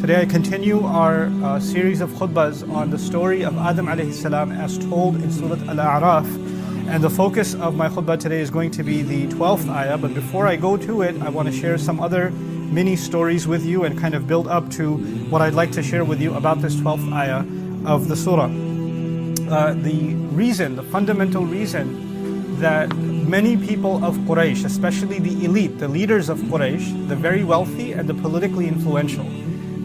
Today I continue our series of khutbahs on the story of Adam alayhi salam as told in Surah Al-A'raf. And the focus of my khutbah today is going to be the 12th ayah. But before I go to it, I want to share some other mini stories with you and kind of build up to what I'd like to share with you about this 12th ayah of the surah. The fundamental reason that many people of Quraysh, especially the elite, the leaders of Quraysh, the very wealthy and the politically influential,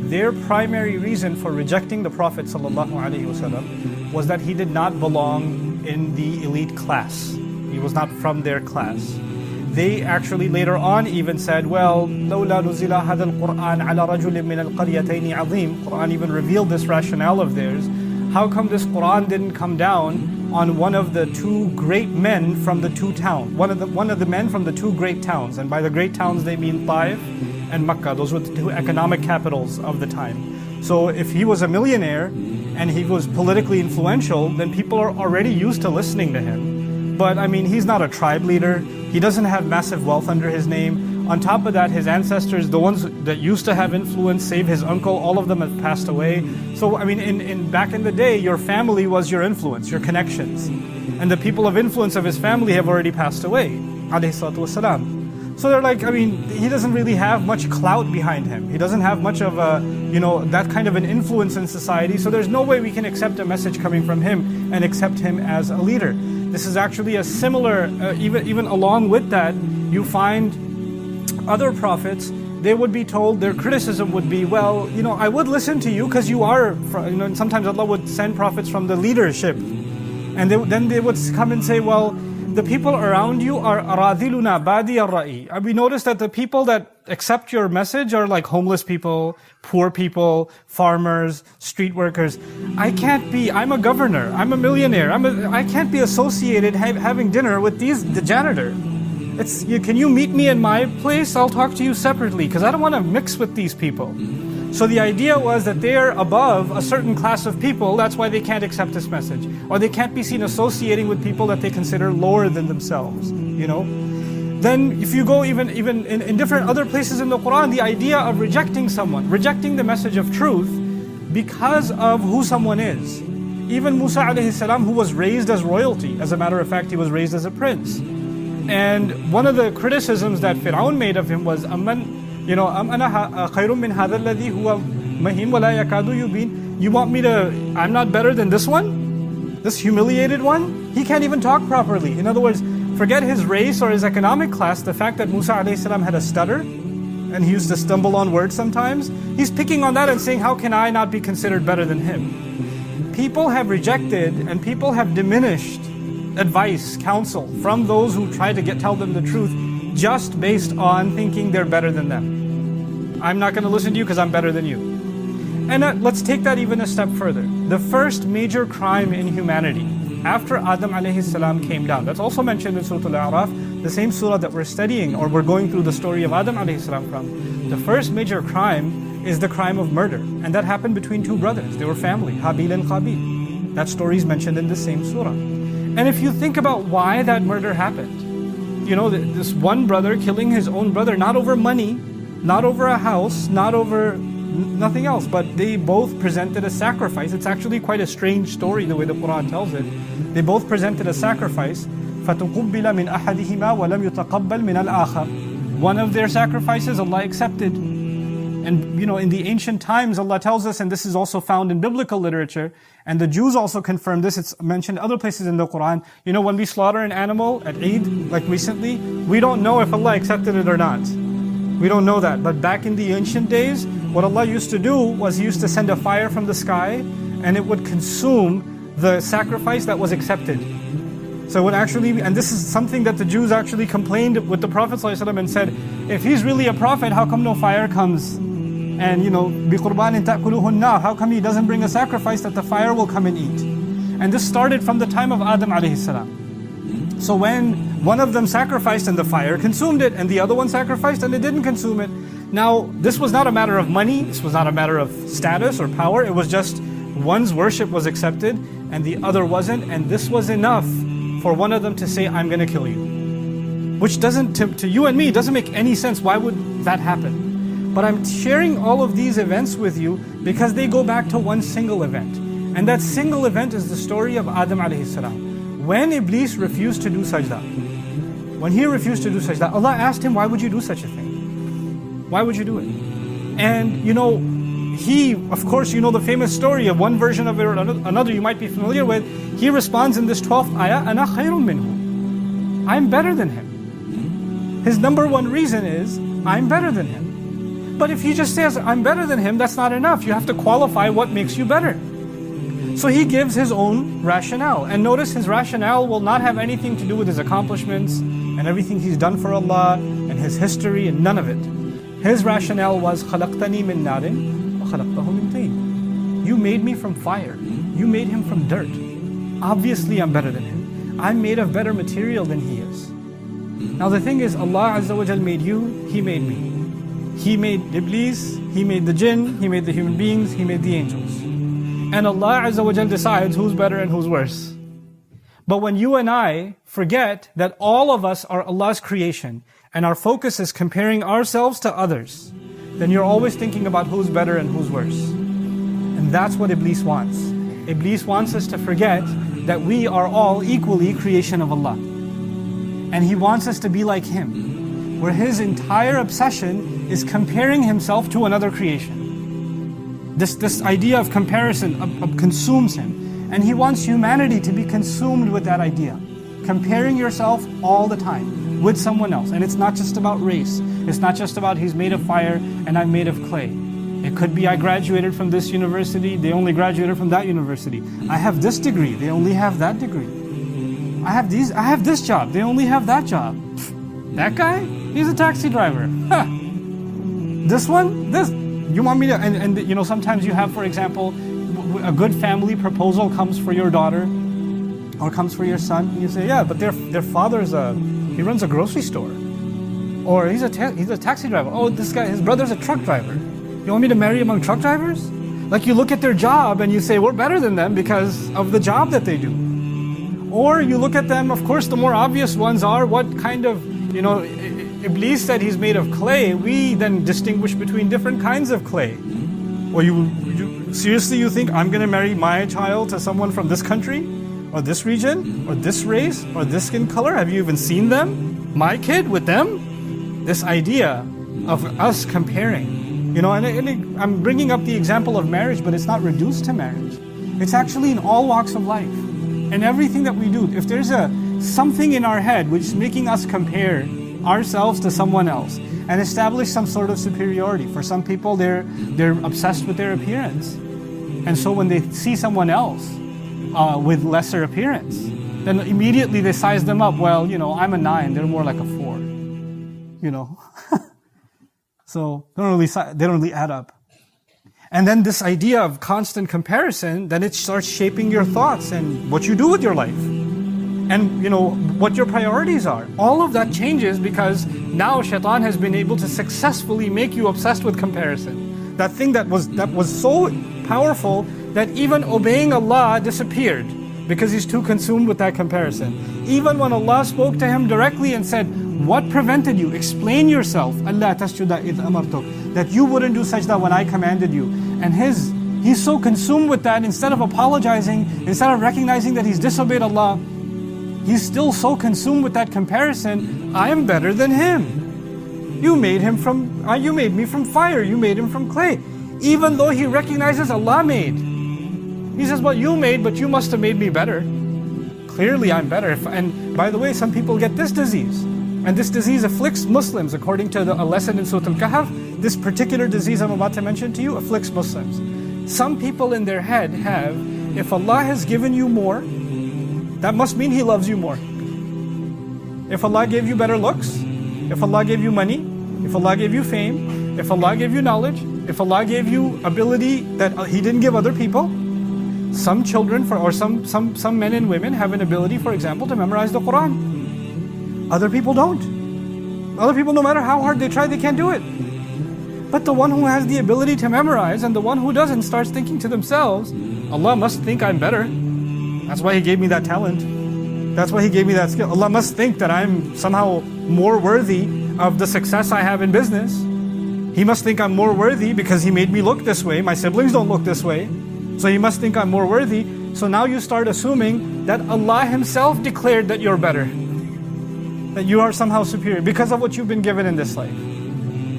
their primary reason for rejecting the Prophet ﷺ was that he did not belong in the elite class. He was not from their class. They actually later on even said, well, لَوْلَا نُزِلَ هَذَا الْقُرْآنَ عَلَى رَجُلٍ مِّنَ الْقَرْيَتَيْنِ عَظِيمٍ. Quran even revealed this rationale of theirs. How come this Quran didn't come down on one of the two great men from the two towns? One of the men from the two great towns. And by the great towns they mean Taif and Makkah. Those were the two economic capitals of the time. So if he was a millionaire and he was politically influential, then people are already used to listening to him. But I mean, he's not a tribe leader. He doesn't have massive wealth under his name. On top of that, his ancestors, the ones that used to have influence, save his uncle, all of them have passed away. So I mean, back in the day, your family was your influence, your connections. And the people of influence of his family have already passed away. Alayhi salatu wasalam. So they're like, I mean, he doesn't really have much clout behind him. He doesn't have much of a, that kind of an influence in society. So there's no way we can accept a message coming from him and accept him as a leader. This is actually a similar, even along with that, you find other prophets, they would be told, their criticism would be, well, I would listen to you because you are, and sometimes Allah would send prophets from the leadership. And then they would come and say, well, the people around you are aradiluna badi ar-ra'i. We notice that the people that accept your message are like homeless people, poor people, farmers, street workers. I'm a governor, I'm a millionaire, I can't be associated having dinner with the janitor. Can you meet me in my place? I'll talk to you separately because I don't want to mix with these people. So the idea was that they are above a certain class of people, that's why they can't accept this message. Or they can't be seen associating with people that they consider lower than themselves, Then if you go even in different other places in the Quran, the idea of rejecting someone, rejecting the message of truth because of who someone is. Even Musa alayhi salam, who was raised as royalty, as a matter of fact, he was raised as a prince. And one of the criticisms that Fir'aun made of him was, you want me to, I'm not better than this one? This humiliated one? He can't even talk properly. In other words, forget his race or his economic class, the fact that Musa alayhi salam had a stutter, and he used to stumble on words sometimes, he's picking on that and saying, how can I not be considered better than him? People have rejected and people have diminished advice, counsel from those who try to tell them the truth just based on thinking they're better than them. I'm not going to listen to you because I'm better than you. And let's take that even a step further. The first major crime in humanity after Adam alayhi salam came down, that's also mentioned in Surah Al-A'raf, the same surah that we're studying or we're going through the story of Adam alayhi salam from. The first major crime is the crime of murder. And that happened between two brothers. They were family, Habil and Qabil. That story is mentioned in the same surah. And if you think about why that murder happened, this one brother killing his own brother, not over money, not over a house, not over nothing else, but they both presented a sacrifice. It's actually quite a strange story the way the Quran tells it. They both presented a sacrifice. فَتُقُبِّلَ مِنْ أَحَدِهِمَا وَلَمْ يُتَقَبَّلْ مِنَ الْآخَرِ. One of their sacrifices Allah accepted. And in the ancient times, Allah tells us, and this is also found in biblical literature, and the Jews also confirm this, it's mentioned other places in the Quran, when we slaughter an animal at Eid, like recently, we don't know if Allah accepted it or not. We don't know that. But back in the ancient days, what Allah used to do was He used to send a fire from the sky, and it would consume the sacrifice that was accepted. So it would actually, and this is something that the Jews actually complained with the Prophet ﷺ and said, if he's really a prophet, how come no fire comes? And بِقُرْبَانٍ تَأْكُلُهُ النَّارِ, how come he doesn't bring a sacrifice that the fire will come and eat? And this started from the time of Adam alayhi salam. So when one of them sacrificed and the fire consumed it, and the other one sacrificed and it didn't consume it. Now, this was not a matter of money, this was not a matter of status or power, it was just One's worship was accepted and the other wasn't, and this was enough for one of them to say, I'm going to kill you. Which doesn't, to you and me, doesn't make any sense. Why would that happen? But I'm sharing all of these events with you because they go back to one single event. And that single event is the story of Adam alayhi salam. When Iblis refused to do sajda, when he refused to do sajda, Allah asked him, why would you do such a thing? Why would you do it? And he, of course, you know the famous story of one version of it or another you might be familiar with. He responds in this 12th ayah, Ana khayrun minhu. I'm better than him. His number one reason is, I'm better than him. But if he just says, I'm better than him, that's not enough. You have to qualify what makes you better. So he gives his own rationale. And notice his rationale will not have anything to do with his accomplishments and everything he's done for Allah and his history and none of it. His rationale was, خَلَقْتَنِي مِن نَارٍ وَخَلَقْتَهُ مِن طِينٍ. You made me from fire. You made him from dirt. Obviously I'm better than him. I'm made of better material than he is. Now the thing is, Allah Azza wa Jal made you, He made me. He made Iblis, He made the jinn, He made the human beings, He made the angels. And Allah Azza wa Jal decides who's better and who's worse. But when you and I forget that all of us are Allah's creation, and our focus is comparing ourselves to others, then you're always thinking about who's better and who's worse. And that's what Iblis wants. Iblis wants us to forget that we are all equally creation of Allah. And he wants us to be like him, where his entire obsession is comparing himself to another creation. This idea of comparison consumes him. And he wants humanity to be consumed with that idea. Comparing yourself all the time with someone else. And it's not just about race. It's not just about he's made of fire and I'm made of clay. It could be I graduated from this university, they only graduated from that university. I have this degree, they only have that degree. I have this job, they only have that job. That guy, he's a taxi driver. Huh. This one, you want me to, and sometimes you have, for example, a good family proposal comes for your daughter or comes for your son, and you say, yeah, but their father's he runs a grocery store. Or he's a taxi driver. Oh, this guy, his brother's a truck driver. You want me to marry among truck drivers? Like you look at their job and you say, we're better than them because of the job that they do. Or you look at them, of course the more obvious ones are what kind of, Iblis said he's made of clay. We then distinguish between different kinds of clay. Or you seriously you think I'm going to marry my child to someone from this country? Or this region? Or this race? Or this skin color? Have you even seen them? My kid with them? This idea of us comparing. And I'm bringing up the example of marriage, but it's not reduced to marriage. It's actually in all walks of life. And everything that we do, if there's something in our head which is making us compare ourselves to someone else and establish some sort of superiority. For some people, they're obsessed with their appearance. And so when they see someone else with lesser appearance, then immediately they size them up. Well, I'm a 9, they're more like a 4. So they don't really add up. And then this idea of constant comparison, then it starts shaping your thoughts and what you do with your life. And what your priorities are. All of that changes because now shaitan has been able to successfully make you obsessed with comparison. That thing that was so powerful that even obeying Allah disappeared because he's too consumed with that comparison. Even when Allah spoke to him directly and said, what prevented you? Explain yourself. Allah tasjuda idh amartuk. That you wouldn't do sajda when I commanded you. And he's so consumed with that, instead of apologizing, instead of recognizing that he's disobeyed Allah, he's still so consumed with that comparison. I am better than him. You made me from fire. You made him from clay. Even though he recognizes Allah made. He says, well, you made, but you must have made me better. Clearly I'm better. And by the way, some people get this disease. And this disease afflicts Muslims. According to a lesson in Surah Al-Kahf, this particular disease I'm about to mention to you afflicts Muslims. Some people in their head have, if Allah has given you more, that must mean He loves you more. If Allah gave you better looks, if Allah gave you money, if Allah gave you fame, if Allah gave you knowledge, if Allah gave you ability that He didn't give other people, some children or some men and women have an ability, for example, to memorize the Quran. Other people don't. Other people, no matter how hard they try, they can't do it. But the one who has the ability to memorize and the one who doesn't starts thinking to themselves, Allah must think I'm better. That's why He gave me that talent. That's why He gave me that skill. Allah must think that I'm somehow more worthy of the success I have in business. He must think I'm more worthy because He made me look this way. My siblings don't look this way. So He must think I'm more worthy. So now you start assuming that Allah Himself declared that you're better, that you are somehow superior because of what you've been given in this life.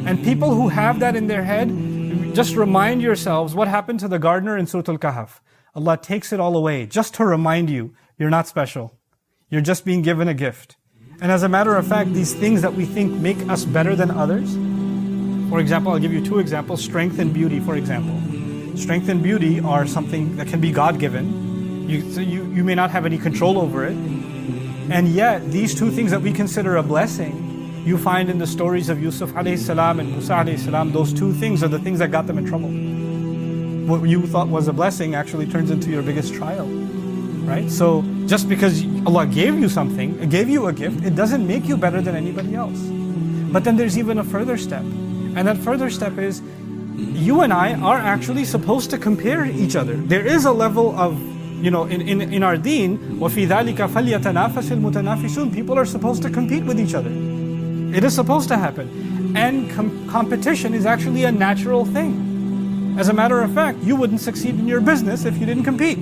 And people who have that in their head, just remind yourselves what happened to the gardener in Surah Al-Kahf. Allah takes it all away just to remind you, you're not special. You're just being given a gift. And as a matter of fact, these things that we think make us better than others, for example, I'll give you two examples, strength and beauty, for example. Strength and beauty are something that can be God-given. You may not have any control over it. And yet, these two things that we consider a blessing, you find in the stories of Yusuf alayhi salam and Musa alayhi salam, those two things are the things that got them in trouble. What you thought was a blessing actually turns into your biggest trial. Right? So, just because Allah gave you something, gave you a gift, it doesn't make you better than anybody else. But then there's even a further step. And that further step is, you and I are actually supposed to compare each other. There is a level of, in our deen, وَفِي ذَلِكَ فَلْيَتَنَافَسِ الْمُتَنَافِسُونَ. People are supposed to compete with each other. It is supposed to happen. And competition is actually a natural thing. As a matter of fact, you wouldn't succeed in your business if you didn't compete.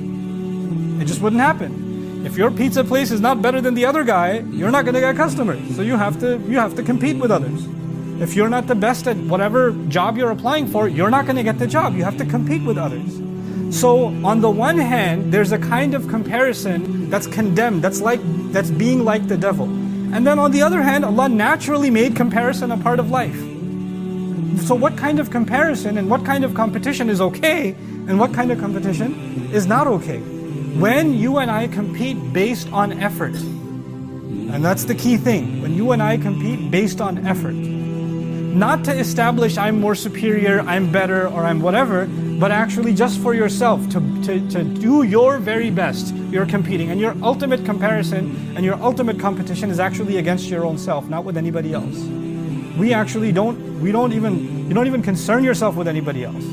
It just wouldn't happen. If your pizza place is not better than the other guy, you're not going to get customers. So you have to compete with others. If you're not the best at whatever job you're applying for, you're not going to get the job. You have to compete with others. So on the one hand, there's a kind of comparison that's condemned, that's being like the devil. And then on the other hand, Allah naturally made comparison a part of life. So what kind of comparison and what kind of competition is okay and what kind of competition is not okay? When you and I compete based on effort, and that's the key thing, when you and I compete based on effort, not to establish I'm more superior, I'm better, or I'm whatever, but actually just for yourself, to do your very best, you're competing. And your ultimate comparison and your ultimate competition is actually against your own self, not with anybody else. You don't even concern yourself with anybody else.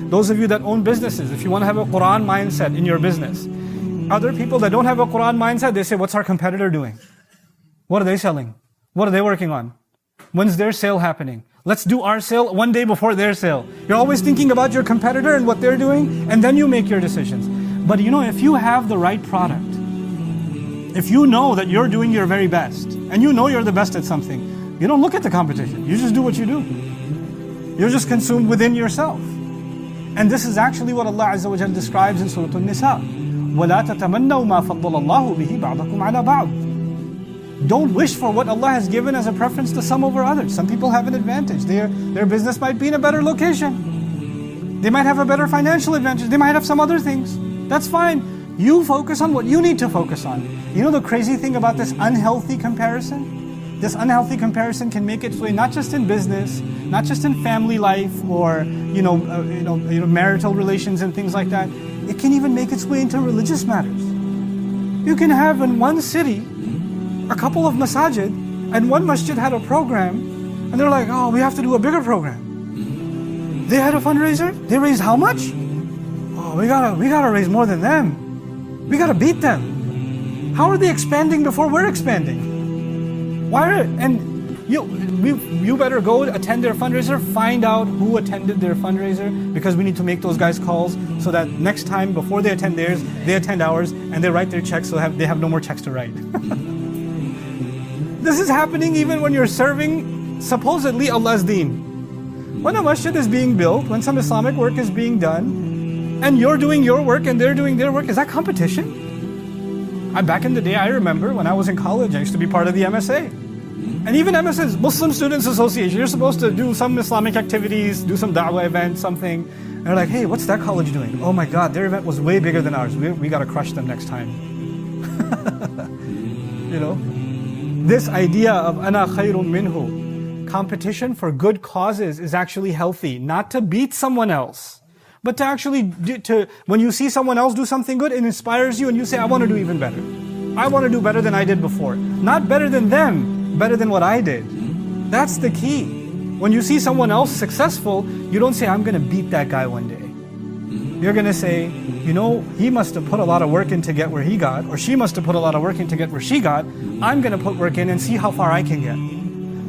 Those of you that own businesses, if you want to have a Quran mindset in your business, other people that don't have a Quran mindset, they say, what's our competitor doing? What are they selling? What are they working on? When's their sale happening? Let's do our sale one day before their sale. You're always thinking about your competitor and what they're doing, and then you make your decisions. But if you have the right product, if you know that you're doing your very best, and you know you're the best at something, you don't look at the competition. You just do what you do. You're just consumed within yourself. And this is actually what Allah Azza wa Jalla describes in Surah An-Nisa. وَلَا تَتَمَنَّوْا مَا فَضَّلَ اللَّهُ بِهِ بَعْضَكُمْ عَلَى بَعْضٍ. Don't wish for what Allah has given as a preference to some over others. Some people have an advantage. Their business might be in a better location. They might have a better financial advantage. They might have some other things. That's fine. You focus on what you need to focus on. The crazy thing about this unhealthy comparison? This unhealthy comparison can make its way not just in business, not just in family life or marital relations and things like that. It can even make its way into religious matters. You can have in one city a couple of masajid, and one masjid had a program, and they're like, oh, we have to do a bigger program. They had a fundraiser. They raised how much? Oh, we gotta raise more than them. We gotta beat them. How are they expanding before we're expanding? You better go attend their fundraiser, find out who attended their fundraiser, because we need to make those guys calls so that next time before they attend theirs, they attend ours, and they write their checks so they have no more checks to write. This is happening even when you're serving supposedly Allah's deen. When a masjid is being built, when some Islamic work is being done, and you're doing your work and they're doing their work, is that competition? Back in the day, I remember when I was in college, I used to be part of the MSA. And even MSA, Muslim Students Association, you're supposed to do some Islamic activities, do some da'wah event, something. And they're like, hey, what's that college doing? Oh my God, their event was way bigger than ours. We got to crush them next time. This idea of ana khayrun minhu, competition for good causes is actually healthy. Not to beat someone else, but to actually, when you see someone else do something good, it inspires you and you say, I want to do even better. I want to do better than I did before. Not better than them, better than what I did. That's the key. When you see someone else successful, you don't say, I'm going to beat that guy one day. you're going to say, you know, he must have put a lot of work in to get where he got, or she must have put a lot of work in to get where she got. I'm going to put work in and see how far I can get.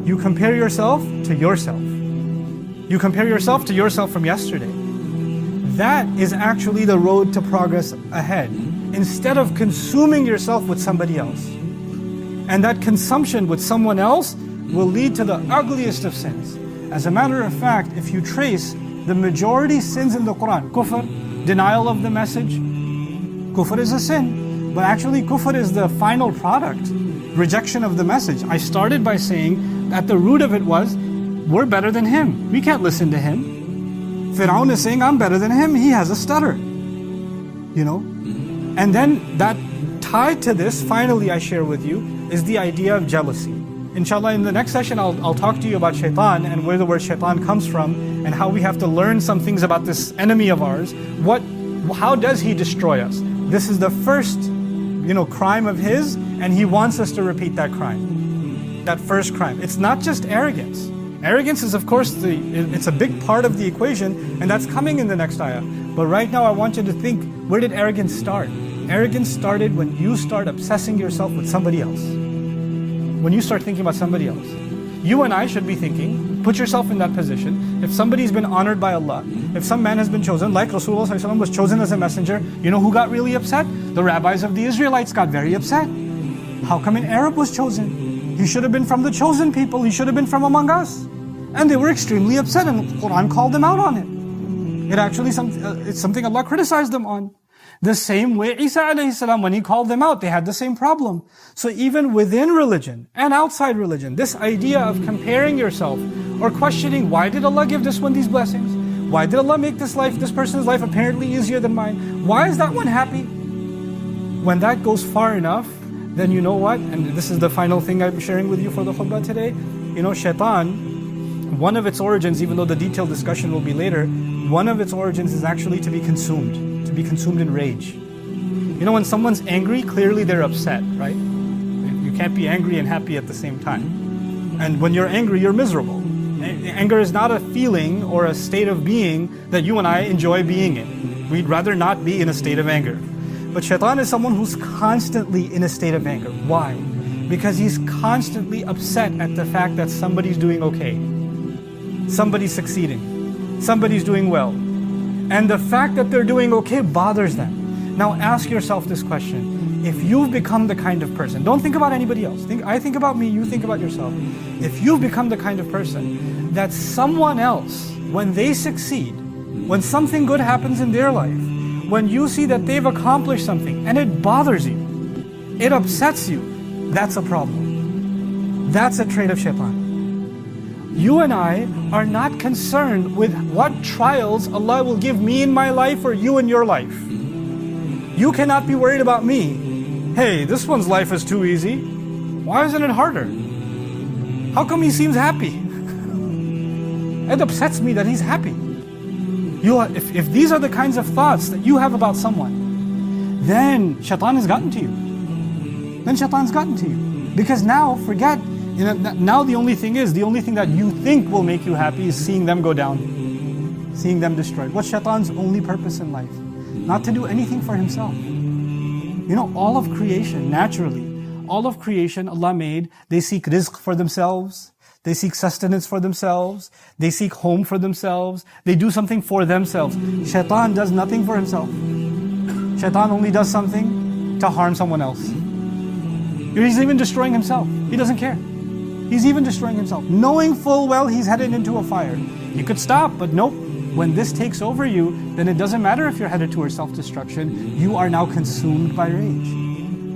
You compare yourself to yourself. You compare yourself to yourself from yesterday. That is actually the road to progress ahead, instead of consuming yourself with somebody else. And that consumption with someone else will lead to the ugliest of sins. As a matter of fact, if you trace the majority sins in the Quran, kufr, denial of the message, kufr is a sin. But actually kufr is the final product, rejection of the message. I started by saying at the root of it was, we're better than him. We can't listen to him. Fir'aun is saying, I'm better than him. He has a stutter. You know? And then that tied to this, finally I share with you, is the idea of jealousy. Inshallah, in the next session, I'll talk to you about shaitan and where the word shaitan comes from and how we have to learn some things about this enemy of ours. How does he destroy us? This is the first, crime of his, and he wants us to repeat that crime. That first crime. It's not just arrogance. Arrogance is, of course, it's a big part of the equation, and that's coming in the next ayah. But right now, I want you to think, where did arrogance start? Arrogance started when you start obsessing yourself with somebody else. When you start thinking about somebody else. You and I should be thinking, put yourself in that position. If somebody's been honored by Allah, if some man has been chosen, like Rasulullah ﷺ was chosen as a messenger, you know who got really upset? The rabbis of the Israelites got very upset. How come an Arab was chosen? He should have been from the chosen people. He should have been from among us. And they were extremely upset, and the Quran called them out on it. It actually, it's something Allah criticized them on. The same way Isa alayhi salam, when he called them out, they had the same problem. So even within religion and outside religion, this idea of comparing yourself or questioning, why did Allah give this one these blessings? Why did Allah make this person's life apparently easier than mine? Why is that one happy? When that goes far enough, then you know what? And this is the final thing I'm sharing with you for the khutbah today. Shaitan, one of its origins, even though the detailed discussion will be later, one of its origins is actually to be consumed in rage. When someone's angry, clearly they're upset, right? You can't be angry and happy at the same time. And when you're angry, you're miserable. Anger is not a feeling or a state of being that you and I enjoy being in. We'd rather not be in a state of anger. But shaitan is someone who's constantly in a state of anger. Why? Because he's constantly upset at the fact that somebody's doing okay. Somebody's succeeding. Somebody's doing well. And the fact that they're doing okay bothers them. Now ask yourself this question. If you've become the kind of person, don't think about anybody else. I think about me, you think about yourself. If you've become the kind of person that someone else, when they succeed, when something good happens in their life, when you see that they've accomplished something and it bothers you, it upsets you, that's a problem. That's a trait of shaitan. You and I are not concerned with what trials Allah will give me in my life or you in your life. You cannot be worried about me. Hey, this one's life is too easy. Why isn't it harder? How come he seems happy? It upsets me that he's happy. If these are the kinds of thoughts that you have about someone, then shaitan has gotten to you. Because now, forget, now the only thing that you think will make you happy is seeing them go down, seeing them destroyed. What's shaitan's only purpose in life? Not to do anything for himself. All of creation, naturally, all of creation Allah made, they seek rizq for themselves, they seek sustenance for themselves, they seek home for themselves, they do something for themselves. Shaitan does nothing for himself. Shaitan only does something to harm someone else. He's even destroying himself. He doesn't care. He's even destroying himself, knowing full well he's headed into a fire. You could stop, but nope. When this takes over you, then it doesn't matter if you're headed towards self-destruction. You are now consumed by rage.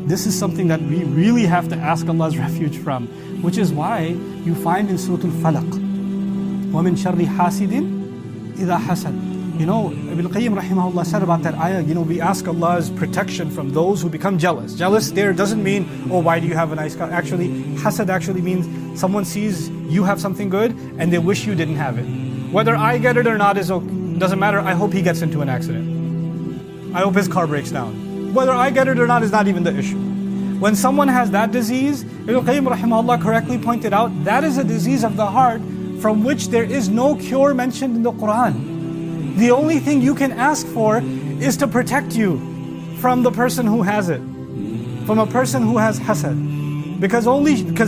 This is something that we really have to ask Allah's refuge from, which is why you find in Surah Al-Falaq, وَمِن شَرِّ حَاسِدٍ إِذَا حَسَدٍ. Ibn Qayyim rahimahullah said about that ayah, we ask Allah's protection from those who become jealous. Jealous there doesn't mean, why do you have a nice car? Actually, hasad actually means someone sees you have something good and they wish you didn't have it. Whether I get it or not doesn't matter. I hope he gets into an accident. I hope his car breaks down. Whether I get it or not is not even the issue. When someone has that disease, Ibn Qayyim rahimahullah correctly pointed out, that is a disease of the heart from which there is no cure mentioned in the Quran. The only thing you can ask for is to protect you from the person who has it, from a person who has hasad. Because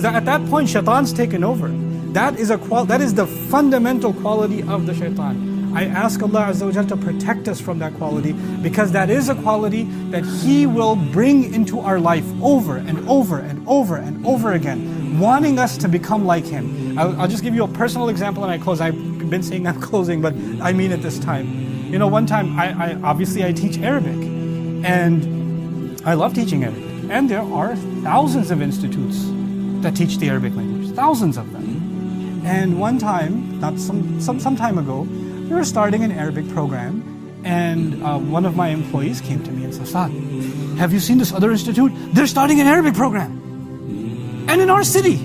at that point, shaitan's taken over. That is the fundamental quality of the shaitan. I ask Allah Azza wa Jal to protect us from that quality, because that is a quality that He will bring into our life over and over and over and over again, wanting us to become like Him. I'll just give you a personal example and I close. I've been saying I'm closing, but I mean it this time. You know, one time, I obviously teach Arabic, and I love teaching Arabic. And there are thousands of institutes that teach the Arabic language, thousands of them. And one time, not some time ago, we were starting an Arabic program, and one of my employees came to me and said, "Ustad, have you seen this other institute? They're starting an Arabic program, and in our city,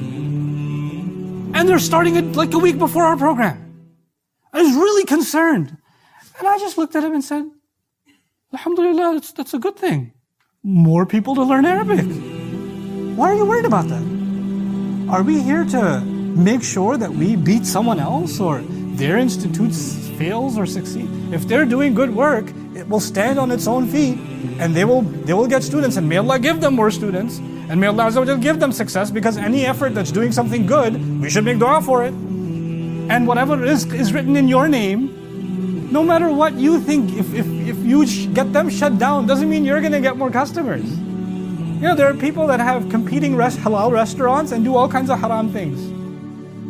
and they're starting it like a week before our program." I was really concerned, and I just looked at him and said, "Alhamdulillah, that's a good thing. More people to learn Arabic. Why are you worried about that? Are we here to make sure that we beat someone else, or their institute fails or succeed? If they're doing good work, it will stand on its own feet, and they will get students, and may Allah give them more students, and may Allah Azza wa Jal give them success, because any effort that's doing something good, we should make dua for it. And whatever rizq is written in your name, no matter what you think, if you get them shut down, doesn't mean you're going to get more customers. You know, there are people that have competing halal restaurants and do all kinds of haram things.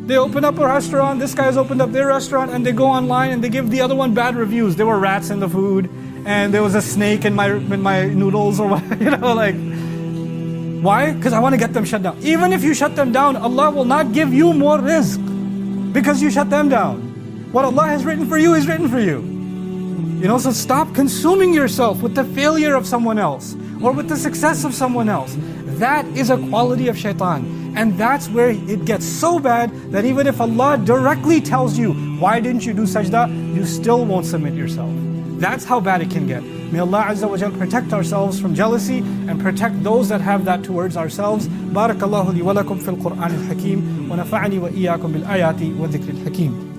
They open up a restaurant, this guy's opened up their restaurant, and they go online and they give the other one bad reviews. There were rats in the food, and there was a snake in my noodles, or what, you know, like. Why? Because I want to get them shut down. Even if you shut them down, Allah will not give you more rizq, because you shut them down. What Allah has written for you is written for you. You know, so stop consuming yourself with the failure of someone else, or with the success of someone else. That is a quality of shaitan. And that's where it gets so bad that even if Allah directly tells you, "Why didn't you do sajda?" you still won't submit yourself. That's how bad it can get. May Allah Azza wa Jal protect ourselves from jealousy and protect those that have that towards ourselves. Barakallahu li wa lakum fil Qur'an al-Hakim wa nafa'ani wa iyyakum bil ayati wa dhikr al-Hakim.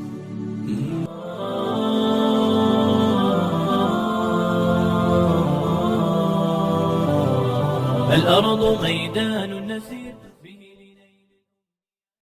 الأرض ميدان نسير